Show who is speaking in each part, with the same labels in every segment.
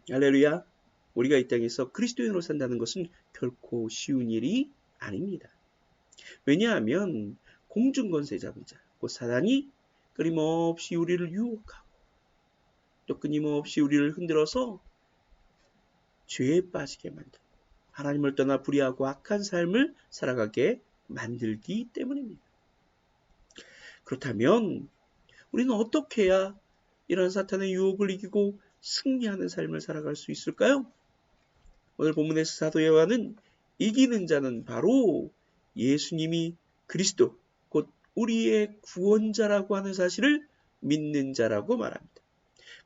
Speaker 1: 할렐루야. 우리가 이 땅에서 그리스도인으로 산다는 것은 결코 쉬운 일이 아닙니다. 왜냐하면 공중권세자분자 곧 사단이 끊임없이 우리를 유혹하고 또 끊임없이 우리를 흔들어서 죄에 빠지게 만들고 하나님을 떠나 불의하고 악한 삶을 살아가게 만들기 때문입니다. 그렇다면 우리는 어떻게 해야 이러한 사탄의 유혹을 이기고 승리하는 삶을 살아갈 수 있을까요? 오늘 본문에서 사도 요한은 이기는 자는 바로 예수님이 그리스도 곧 우리의 구원자라고 하는 사실을 믿는 자라고 말합니다.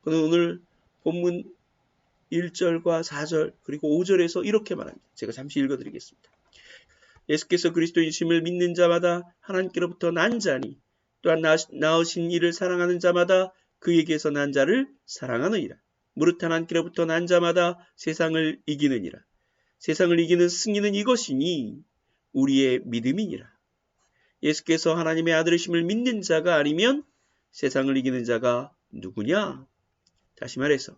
Speaker 1: 그는 오늘 본문 1절과 4절 그리고 5절에서 이렇게 말합니다. 제가 잠시 읽어드리겠습니다. 예수께서 그리스도이심을 믿는 자마다 하나님께로부터 난 자니 또한 낳으신 이를 사랑하는 자마다 그에게서 난 자를 사랑하느니라. 무릇 하나님께로부터 난 자마다 세상을 이기느니라. 세상을 이기는 승리는 이것이니 우리의 믿음이니라. 예수께서 하나님의 아들이심을 믿는 자가 아니면 세상을 이기는 자가 누구냐? 다시 말해서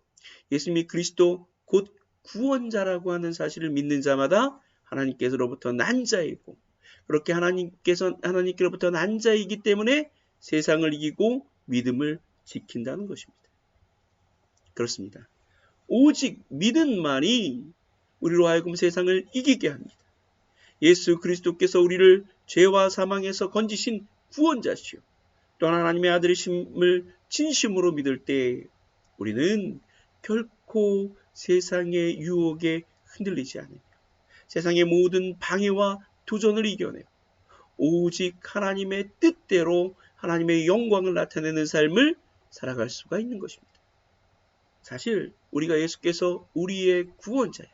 Speaker 1: 예수님이 그리스도 곧 구원자라고 하는 사실을 믿는 자마다 하나님께서로부터 난 자이고 그렇게 하나님께로부터 난 자이기 때문에 세상을 이기고 믿음을 지킨다는 것입니다. 그렇습니다. 오직 믿음만이 우리로 하여금 세상을 이기게 합니다. 예수 그리스도께서 우리를 죄와 사망에서 건지신 구원자시오. 또한 하나님의 아들이심을 진심으로 믿을 때 우리는 결코 세상의 유혹에 흔들리지 않으며 세상의 모든 방해와 도전을 이겨내고 오직 하나님의 뜻대로 하나님의 영광을 나타내는 삶을 살아갈 수가 있는 것입니다. 사실 우리가 예수께서 우리의 구원자요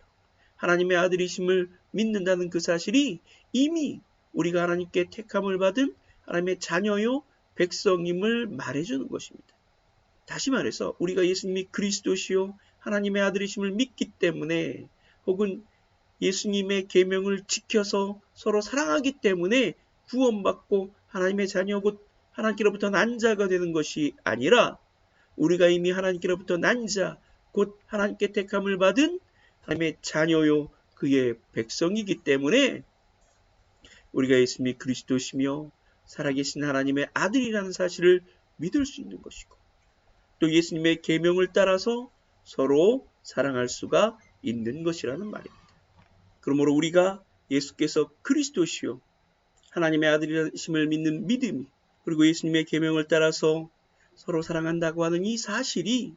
Speaker 1: 하나님의 아들이심을 믿는다는 그 사실이 이미 우리가 하나님께 택함을 받은 하나님의 자녀요 백성임을 말해주는 것입니다. 다시 말해서 우리가 예수님이 그리스도시요 하나님의 아들이심을 믿기 때문에 혹은 예수님의 계명을 지켜서 서로 사랑하기 때문에 구원받고 하나님의 자녀 곧 하나님께로부터 난 자가 되는 것이 아니라 우리가 이미 하나님께로부터 난 자 곧 하나님께 택함을 받은 하나님의 자녀요 그의 백성이기 때문에 우리가 예수님이 그리스도시며 살아계신 하나님의 아들이라는 사실을 믿을 수 있는 것이고 또 예수님의 계명을 따라서 서로 사랑할 수가 있는 것이라는 말입니다. 그러므로 우리가 예수께서 그리스도시요 하나님의 아들이심을 믿는 믿음이 그리고 예수님의 계명을 따라서 서로 사랑한다고 하는 이 사실이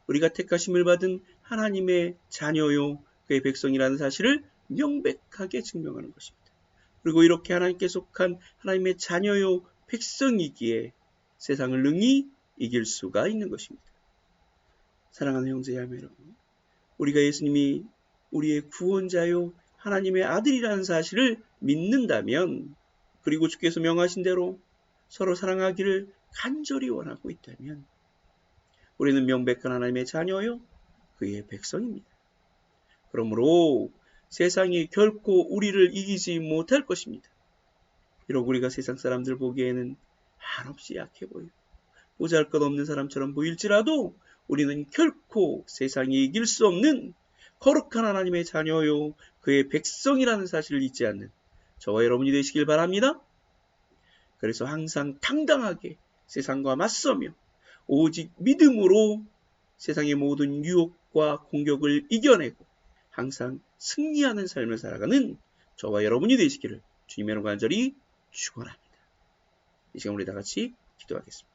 Speaker 1: 우리가 택하심을 받은 하나님의 자녀요 그의 백성이라는 사실을 명백하게 증명하는 것입니다. 그리고 이렇게 하나님께 속한 하나님의 자녀요 백성이기에 세상을 능히 이길 수가 있는 것입니다. 사랑하는 형제자매 여러분, 우리가 예수님이 우리의 구원자요 하나님의 아들이라는 사실을 믿는다면 그리고 주께서 명하신 대로 서로 사랑하기를 간절히 원하고 있다면 우리는 명백한 하나님의 자녀요 그의 백성입니다. 그러므로 세상이 결코 우리를 이기지 못할 것입니다. 비록 우리가 세상 사람들 보기에는 한없이 약해 보이고 보잘것없는 사람처럼 보일지라도 우리는 결코 세상이 이길 수 없는 거룩한 하나님의 자녀요 그의 백성이라는 사실을 잊지 않는 저와 여러분이 되시길 바랍니다. 그래서 항상 당당하게 세상과 맞서며 오직 믿음으로 세상의 모든 유혹과 공격을 이겨내고 항상 승리하는 삶을 살아가는 저와 여러분이 되시기를 주님의 이름으로 간절히 축원합니다. 이 시간 우리 다 같이 기도하겠습니다.